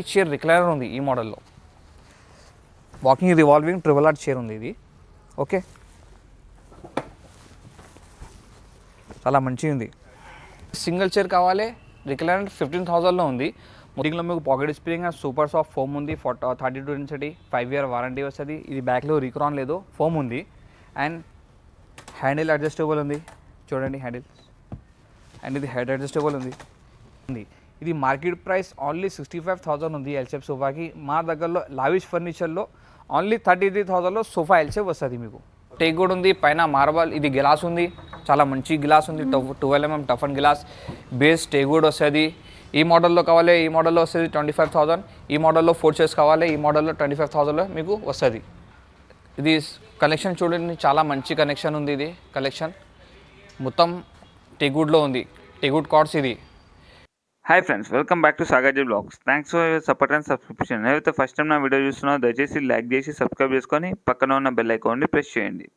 Chair recliner ఉంది ఈ మోడల్లో. Walking revolving triple art chair ఉంది ఇది. ఓకే, చాలా మంచిగా ఉంది. సింగిల్ చైర్ కావాలి, రిక్లైనర్ 15,000లో ఉంది. దీంట్లో మీకు pocket spring super soft foam ఉంది, 32 డెన్సిటీ, 5 ఇయర్ వారంటీ వస్తుంది. ఇది బ్యాక్లో రీక్రాన్ లేదు, ఫోమ్ ఉంది. అండ్ హ్యాండిల్ అడ్జస్టబుల్ ఉంది, చూడండి హ్యాండిల్. అండ్ ఇది హెడ్ అడ్జస్టబుల్ ఉంది. ఇది మార్కెట్ ప్రైస్ ఓన్లీ 65,000 ఉంది ఎల్ షేప్ సోఫాకి. మా దగ్గరలో లావిష్ ఫర్నిచర్లో ఓన్లీ 33,000లో సోఫా ఎల్ షేప్ వస్తుంది మీకు. టేక్ కూడా ఉంది, పైన మార్బల్. ఇది గ్లాస్ ఉంది, చాలా మంచి గ్లాస్ ఉంది, 12 mm tough and glass. Base take కూడా వస్తుంది. ఈ మోడల్లో కావాలి, ఈ మోడల్లో వస్తుంది 25,000. ఈ మోడల్లో 4 చైర్స్ కావాలి, ఈ మోడల్లో 25,000లో మీకు వస్తుంది. ఇది కలెక్షన్ చూడండి, చాలా మంచి కలెక్షన్ ఉంది. ఇది కలెక్షన్ మొత్తం టేక్వుడ్లో ఉంది, టేక్వుడ్ కార్డ్స్ ఇది. Hi friends, welcome back to Sagarji blogs. Thanks for your support and subscription. ఏవైతే ఫస్ట్ టైం నా వీడియో చూస్తున్నారో దయచేసి లైక్ చేసి సబ్స్క్రైబ్ చేసుకొని పక్కన ఉన్న బెల్ ఐకాన్ని ప్రెస్ చేయండి.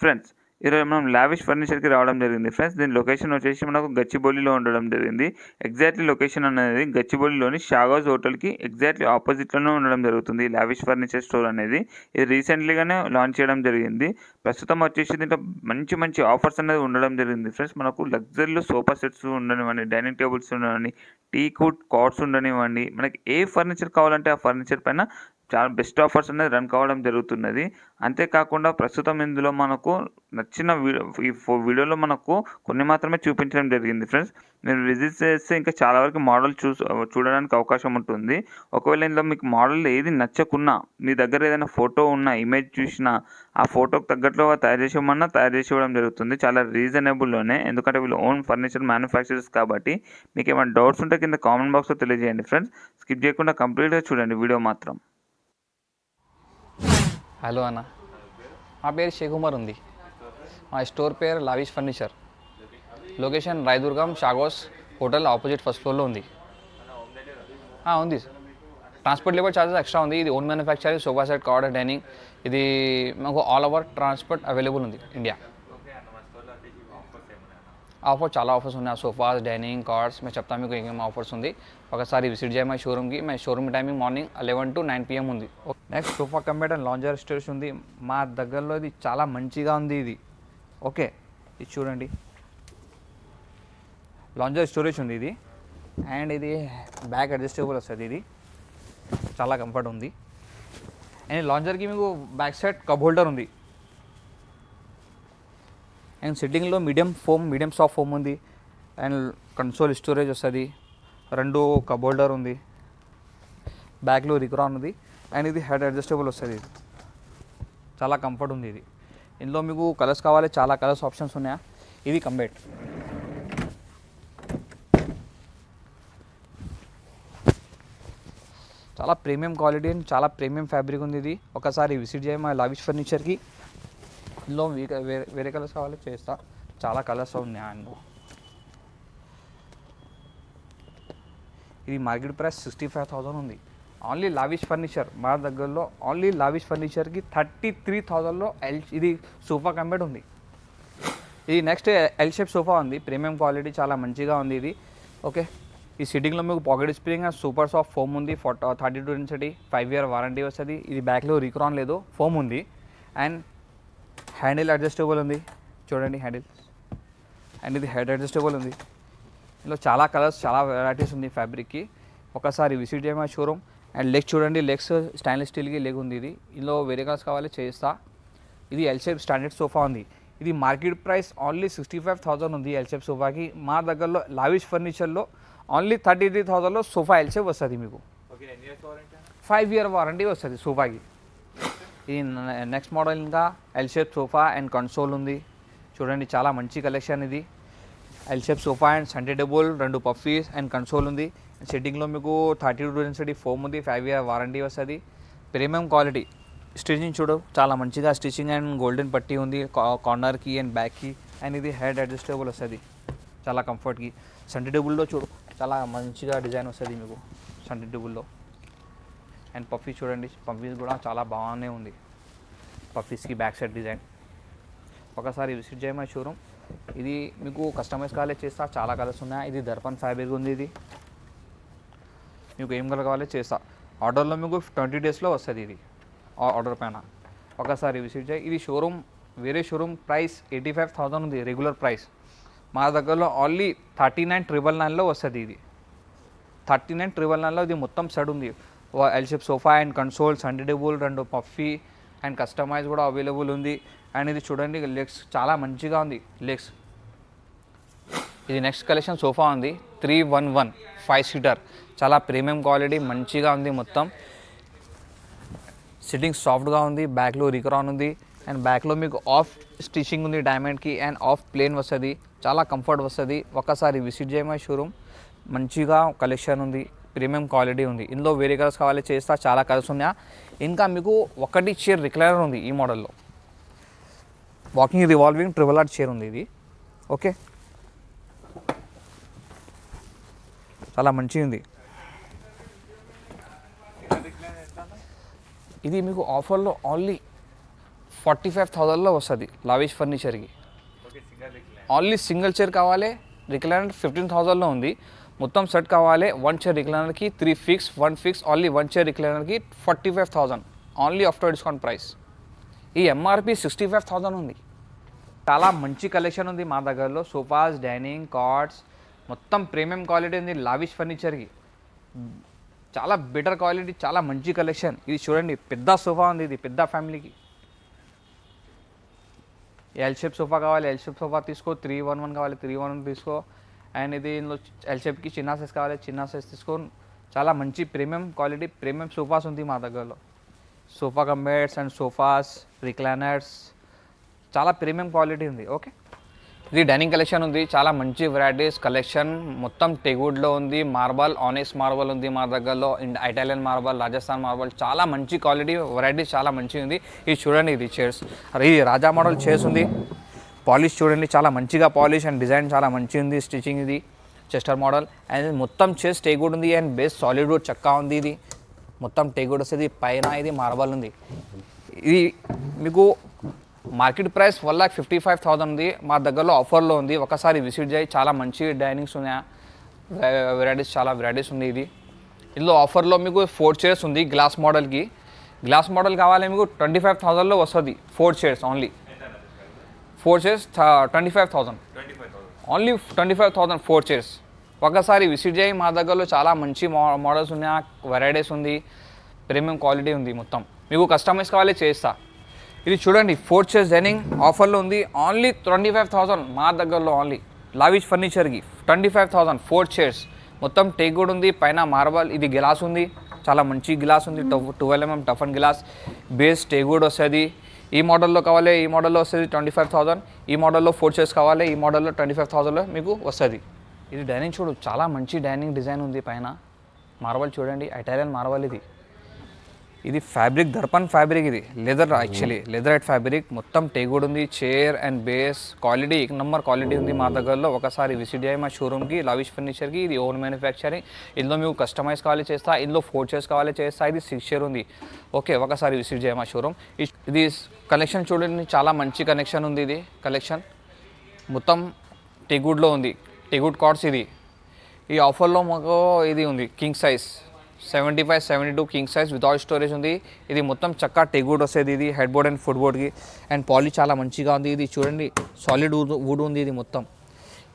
ఫ్రెండ్స్, ఈరోజు మనం లావిష్ ఫర్నిచర్కి రావడం జరిగింది. ఫ్రెండ్స్, దీని లొకేషన్ వచ్చేసి మనకు గచ్చిబౌలిలో ఉండడం జరిగింది. ఎగ్జాక్ట్లీ లొకేషన్ అనేది గచ్చిబౌలిలోని షాగోజ్ హోటల్కి ఎగ్జాక్ట్లీ ఆపోజిట్లోనే ఉండడం జరుగుతుంది లావిష్ ఫర్నిచర్ స్టోర్ అనేది. ఇది రీసెంట్లీగానే లాంచ్ చేయడం జరిగింది. ప్రస్తుతం వచ్చేసి దీంట్లో మంచి మంచి ఆఫర్స్ అనేది ఉండడం జరిగింది. ఫ్రెండ్స్, మనకు లగ్జరీలో సోఫా సెట్స్ ఉండనివ్వండి, డైనింగ్ టేబుల్స్ ఉండనివ్వండి, టీకుడ్ కార్డ్స్ ఉండనివ్వండి, మనకి ఏ ఫర్నిచర్ కావాలంటే ఆ ఫర్నిచర్ పైన చాలా బెస్ట్ ఆఫర్స్ అనేది రన్ కావడం జరుగుతున్నది. అంతేకాకుండా ప్రస్తుతం ఇందులో మనకు నచ్చిన వీడియోలో మనకు కొన్ని మాత్రమే చూపించడం జరిగింది. ఫ్రెండ్స్, మీరు విజిట్ చేస్తే ఇంకా చాలా వరకు మోడల్ చూడడానికి అవకాశం ఉంటుంది. ఒకవేళ ఇందులో మీకు మోడల్ ఏది నచ్చకున్నా, మీ దగ్గర ఏదైనా ఫోటో ఉన్న ఇమేజ్ చూసినా ఆ ఫోటోకి తగ్గట్లో తయారు చేసేమన్నా తయారు చేసి ఇవ్వడం జరుగుతుంది. చాలా రీజనబుల్లోనే, ఎందుకంటే వీళ్ళు ఓన్ ఫర్నిచర్ మ్యానుఫ్యాక్చరర్స్ కాబట్టి. మీకు ఏమైనా డౌట్స్ ఉంటే కింద కామెంట్ బాక్స్లో తెలియజేయండి. ఫ్రెండ్స్, స్కిప్ చేయకుండా కంప్లీట్గా చూడండి వీడియో మాత్రం. హలో అన్న, మా పేరు షేక్ ఉమర్ ఉంది. మా స్టోర్ పేరు లావిష్ ఫర్నిచర్. లొకేషన్ రాయదుర్గం షాగోస్ హోటల్ ఆపోజిట్ ఫస్ట్ ఫ్లోర్లో ఉంది. ఉంది. ట్రాన్స్పోర్ట్ లేబర్ ఛార్జెస్ ఎక్స్ట్రా ఉంది. ఇది own manufacturing sofa set, cot, dining. ఇది మాకు ఆల్ ఓవర్ ట్రాన్స్పోర్ట్ అవైలబుల్ ఉంది ఇండియా. ఆఫర్ చాలా ఆఫర్స్ ఉన్నాయి. సోఫాస్, డైనింగ్, కార్డ్స్ మేము చెప్తాను మీకు ఏమేమి ఆఫర్స్ ఉంది. ఒకసారి విజిట్ చేయ మా షోరూమ్కి. మా showroom timing morning 11 to 9 PM ఉంది. Next sofa cum bed and lounger storage ఉంది మా దగ్గరలో. ఇది చాలా మంచిగా ఉంది ఇది. ఓకే, ఇది చూడండి, లాంజర్ స్టోరేజ్ ఉంది ఇది. అండ్ ఇది బ్యాక్ అడ్జస్టబుల్ వస్తుంది. ఇది చాలా కంఫర్ట్ ఉంది. అండ్ లాంజర్కి మీకు బ్యాక్ సైడ్ కప్ హోల్డర్ ఉంది. అండ్ సిట్టింగ్లో మీడియం సాఫ్ట్ ఫోమ్ ఉంది. అండ్ కన్సోల్ స్టోరేజ్ వస్తుంది, 2 కప్ హోల్డర్ ఉంది, బ్యాక్లో రిక్రాన్ ఉంది. అండ్ ఇది హెడ్ అడ్జస్టబుల్ వస్తుంది. ఇది చాలా కంఫర్ట్ ఉంది. ఇది ఇందులో మీకు కలర్స్ కావాలి, చాలా కలర్స్ ఆప్షన్స్ ఉన్నాయా. ఇది కంబెట్, చాలా ప్రీమియం క్వాలిటీ అండ్ చాలా ప్రీమియం ఫ్యాబ్రిక్ ఉంది. ఇది ఒకసారి విజిట్ చేయ మా లావిష్ ఫర్నిచర్కి. ఇందులో వేరే కలర్స్ కావాలి చేస్తా, చాలా కలర్స్ ఉన్నాయి. అండ్ ఇది మార్కెట్ ప్రైస్ 65,000 ఉంది. ఓన్లీ లావిష్ ఫర్నిచర్ మా దగ్గరలో. ఓన్లీ లావిష్ ఫర్నిచర్కి 33,000లో ఇది సోఫా కంబెట్ ఉంది. ఇది నెక్స్ట్ ఎల్ షేప్ సోఫా ఉంది, ప్రీమియం క్వాలిటీ, చాలా మంచిగా ఉంది ఇది. ఓకే, ఈ సిట్టింగ్లో మీకు pocket spring super soft foam ఉంది, 32 డెన్సిటీ, 5 ఇయర్ వారంటీ వస్తుంది. ఇది బ్యాక్లో రీక్రాన్ లేదు, ఫోమ్ ఉంది. అండ్ హ్యాండిల్ అడ్జస్టబుల్ ఉంది, చూడండి హ్యాండిల్. అండ్ ఇది హెడ్ అడ్జస్టబుల్ ఉంది. ఇందులో చాలా కలర్స్, చాలా వెరైటీస్ ఉంది ఫ్యాబ్రిక్కి. ఒకసారి విజిట్ చేయమా షోరూమ్. అండ్ లెగ్స్ చూడండి, లెగ్స్ స్టైన్లెస్ స్టీల్కి లెగ్ ఉంది. ఇది ఇందులో వేరే కలర్స్ కావాలి చేస్తా. ఇది ఎల్ షేప్ స్టాండర్డ్ సోఫా ఉంది. ఇది మార్కెట్ ప్రైస్ ఓన్లీ 65,000 ఉంది ఎల్ షేప్ సోఫాకి. మా దగ్గరలో లావిష్ ఫర్నిచర్లో ఓన్లీ 33,000లో సోఫా ఎల్ షేప్ వస్తుంది మీకు. 5 ఇయర్ వారంటీ వస్తుంది సోఫాకి. ఈ నెక్స్ట్ మోడల్ ఇంకా L shape sofa and console ఉంది, చూడండి చాలా మంచి కలెక్షన్ ఇది. L shape sofa and centre table, 2 puffies and console ఉంది. సెట్టింగ్లో మీకు 32 డెన్సిటీ ఫోమ్ ఉంది, 5 ఇయర్ వారంటీ వస్తుంది. Premium quality. స్టిచింగ్ చూడు, చాలా మంచిగా స్టిచింగ్ అండ్ గోల్డెన్ పట్టీ ఉంది కార్నర్కి అండ్ బ్యాక్కి. అండ్ ఇది హెడ్ అడ్జస్టబుల్ వస్తుంది, చాలా కంఫర్ట్కి. సెంటర్ టేబుల్లో చూడు, చాలా మంచిగా డిజైన్ వస్తుంది మీకు సెంటర్ టేబుల్లో. అండ్ పఫీస్ చూడండి, పఫీస్ కూడా చాలా బాగానే ఉంది. పఫీస్కి బ్యాక్ సైడ్ డిజైన్. ఒకసారి విజిట్ చేయమా షోరూమ్. ఇది మీకు కస్టమైజ్ కాలే చేస్తా, చాలా కలర్స్ ఉన్నాయి. ఇది దర్పన్ ఫ్యాబ్రిక్ ఉంది. ఇది మీకు ఏం కావాలి చేస్తా. ఆర్డర్లో మీకు 20 డేస్లో వస్తుంది ఇది ఆర్డర్ పైన. ఒకసారి విజిట్ చేయి. ఇది షోరూమ్, వేరే షోరూమ్ ప్రైస్ 85,000 ఉంది రెగ్యులర్ ప్రైస్. మా దగ్గరలో ఓన్లీ 39,999లో వస్తుంది ఇది. 39,999లో ఇది మొత్తం సెట్ ఉంది. L shape sofa and consoles, అన్డిడబుల్, 2 పఫీ అండ్ కస్టమైజ్ కూడా అవైలబుల్ ఉంది. అండ్ ఇది చూడండి లెగ్స్ చాలా మంచిగా ఉంది లెగ్స్. ఇది నెక్స్ట్ కలెక్షన్ సోఫా ఉంది 311 5 సీటర్, చాలా ప్రీమియం క్వాలిటీ మంచిగా ఉంది. మొత్తం సిట్టింగ్ సాఫ్ట్గా ఉంది. బ్యాక్లో రికరాన్ ఉంది అండ్ బ్యాక్లో మీకు ఆఫ్ స్టిచింగ్ ఉంది డైమండ్కి అండ్ ఆఫ్ ప్లేన్ వస్తుంది. చాలా కంఫర్ట్ వస్తుంది. ఒకసారి విజిట్ చేయమా షోరూమ్. మంచిగా కలెక్షన్ ఉంది, ప్రీమియం క్వాలిటీ ఉంది. ఇందులో వేరే కలర్స్ కావాలి చేస్తా, చాలా కలర్స్ ఉన్నాయి. ఇంకా మీకు ఒకటి చైర్ రిక్లైనర్ ఉంది ఈ మోడల్లో, walking revolving triple art chair ఉంది ఇది. ఓకే, చాలా మంచిగా ఉంది. ఇది మీకు ఆఫర్లో ఓన్లీ 45,000లో వస్తుంది లావిష్ ఫర్నిచర్కి. ఓన్లీ సింగిల్ చైర్ కావాలి రిక్లైనర్ 15,000లో ఉంది. మొత్తం సెట్ కావాలి 1 చైర్ రిక్లైనర్కి 3 ఫిక్స్ 1 ఫిక్స్, ఓన్లీ 1 చైర్ రిక్లైనర్కి 45,000 ఓన్లీ ఆఫ్టర్ డిస్కౌంట్ ప్రైస్. ఈ ఎంఆర్పి 65,000 ఉంది. చాలా మంచి కలెక్షన్ ఉంది మా దగ్గరలో. సోఫాస్, డైనింగ్, కార్డ్స్ మొత్తం ప్రీమియం క్వాలిటీ ఉంది లావిష్ ఫర్నిచర్కి. చాలా బెటర్ క్వాలిటీ, చాలా మంచి కలెక్షన్. ఇది చూడండి పెద్ద సోఫా ఉంది, ఇది పెద్ద ఫ్యామిలీకి. ఎల్ షేప్ సోఫా కావాలి ఎల్ షేప్ సోఫా తీసుకో, 311 కావాలి 311 తీసుకో. అండ్ ఇది ఇందులో ఎల్ షేప్కి చిన్న సైజ్ కావాలి చిన్న సైజ్ తీసుకో. చాలా మంచి ప్రీమియం క్వాలిటీ ప్రీమియం సోఫాస్ ఉంది మా దగ్గరలో. Sofa cum beds and sofas, recliners చాలా ప్రీమియం క్వాలిటీ ఉంది. ఓకే, ఇది డైనింగ్ కలెక్షన్ ఉంది, చాలా మంచి వెరైటీస్ కలెక్షన్. మొత్తం టెగుడ్లో ఉంది. మార్బల్, ఆనెక్స్ మార్బల్ ఉంది మా దగ్గరలో. ఇటాలియన్ మార్బల్, రాజస్థాన్ మార్బల్, చాలా మంచి క్వాలిటీ వెరైటీస్ చాలా మంచిగా ఉంది. ఇది చూడండి ఇది చైర్స్, ఇది రాజా మోడల్ చైర్స్ ఉంది. పాలిష్ చూడండి చాలా మంచిగా పాలిష్ అండ్ డిజైన్ చాలా మంచిగా ఉంది. స్టిచింగ్ ఇది చెస్టర్ మోడల్ అండ్ మొత్తం చైర్స్ టేగుడ్ ఉంది అండ్ బేస్ సాలిడ్ వుడ్ చక్కా ఉంది. ఇది మొత్తం టేగుడ్ వస్తుంది. పైన ఇది మార్బల్ ఉంది. ఇది మీకు మార్కెట్ ప్రైస్ 1,55,000 ఉంది. మా దగ్గరలో ఆఫర్లో ఉంది. ఒకసారి విజిట్ చేయి. చాలా మంచి డైనింగ్స్ ఉన్నాయి, వెరైటీస్ చాలా వెరైటీస్ ఉంది. ఇది ఇందులో ఆఫర్లో మీకు 4 చైర్స్ ఉంది గ్లాస్ మోడల్కి. గ్లాస్ మోడల్ కావాలి మీకు 25,000లో వస్తుంది. 4 chairs only 4 chairs 25,000 only 25,000 4 chairs. ఒకసారి విజిట్ చేయి. మా దగ్గరలో చాలా మంచి మోడల్స్ ఉన్నాయి, వెరైటీస్ ఉంది, ప్రీమియం క్వాలిటీ ఉంది. మొత్తం మీకు కస్టమైజ్ కావాలి చేస్తా. ఇది చూడండి 4 చైర్స్ డైనింగ్ ఆఫర్లో ఉంది. ఓన్లీ 25,000 మా దగ్గరలో. ఓన్లీ లావిష్ ఫర్నిచర్కి 25,000 4 చైర్స్. మొత్తం టేక్వుడ్ ఉంది, పైన మార్బల్. ఇది గ్లాస్ ఉంది, చాలా మంచి గ్లాస్ ఉంది. 12 mm toughen glass, base teakwood వస్తుంది. ఈ మోడల్లో కావాలి ఈ మోడల్లో వస్తుంది 25,000. ఈ మోడల్లో 4 చైర్స్ కావాలి ఈ మోడల్లో 25,000లో మీకు వస్తుంది. ఇది డైనింగ్ చూడు, చాలా మంచి డైనింగ్ డిజైన్ ఉంది. పైన మార్బల్ చూడండి, ఇటాలియన్ మార్బల్. ఇది ఫ్యాబ్రిక్ దర్పన్ ఫ్యాబ్రిక్, ఇది లెదర్, యాక్చువల్లీ లెదరైట్ ఫ్యాబ్రిక్. మొత్తం టేగుడ్ ఉంది. Chair and base quality 1 number quality ఉంది మా దగ్గరలో. ఒకసారి విజిట్ చేయి మా షోరూమ్కి లావిష్ ఫర్నిచర్కి. ఇది ఓన్ మ్యానుఫ్యాక్చరింగ్. ఇందులో మీకు కస్టమైజ్ కావాలి చేస్తా. ఇందులో 4 చైర్స్ కావాలి చేస్తా. ఇది 6 చైర్ ఉంది. ఓకే, ఒకసారి విజిట్ చేయి మా షోరూమ్. ఇది కలెక్షన్ చూడండి, చాలా మంచి కలెక్షన్ ఉంది. ఇది కలెక్షన్ మొత్తం టేగుడ్లో ఉంది. టేగుడ్ కార్డ్స్ ఇది. ఈ ఆఫర్లో మాకు ఇది ఉంది king size 75-72 king size without storage ఉంది. ఇది మొత్తం చక్కా టెగుడ్ వస్తుంది. ఇది హెడ్ బోర్డ్ అండ్ ఫుట్ బోర్డ్కి అండ్ పాలిష్ చాలా మంచిగా ఉంది. ఇది చూడండి సాలిడ్ వుడ్ ఉంది. ఇది మొత్తం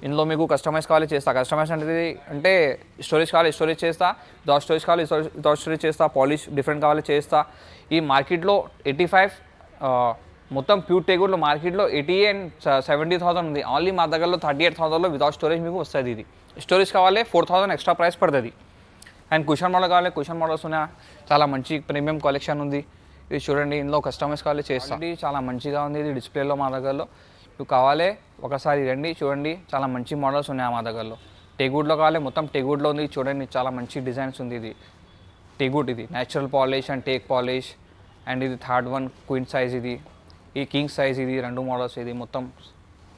ఇందులో మీకు కస్టమైజ్ కావాలి చేస్తా. కస్టమైజ్ అంటే స్టోరేజ్ కావాలి స్టోరేజ్ చేస్తా, వితౌట్ స్టోరేజ్ కావాలి వితౌట్ స్టోరేజ్ చేస్తా, పాలిష్ డిఫరెంట్ కావాలి చేస్తా. ఈ మార్కెట్లో 85 మొత్తం ప్యూర్ టెగుడ్లో మార్కెట్లో 80 and 70,000 ఉంది. ఓన్లీ మా దగ్గరలో 38,000లో వితౌట్ స్టోరేజ్ మీకు వస్తుంది. ఇది స్టోరేజ్ కావాలి 4,000 ఎక్స్ట్రా ప్రైస్ పడుతుంది. అండ్ కుషన్ మోడల్ కావాలి కుషన్ మోడల్స్ ఉన్నాయి. చాలా మంచి ప్రీమియం కలెక్షన్ ఉంది. ఇది చూడండి, ఇందులో కస్టమైజ్ కావాలి చేస్తాం. చాలా మంచిగా ఉంది. ఇది డిస్ప్లేలో మా దగ్గరలో మీకు కావాలి ఒకసారి రండి చూడండి. చాలా మంచి మోడల్స్ ఉన్నాయి మా దగ్గరలో. టెగుడ్లో కావాలి మొత్తం టెగుడ్లో ఉంది. చూడండి చాలా మంచి డిజైన్స్ ఉంది. ఇది టెగుడ్, ఇది natural polish and take polish. And ఇది 3rd one క్వీన్ సైజ్. ఇది ఈ కింగ్ సైజ్. ఇది 2 మోడల్స్. ఇది మొత్తం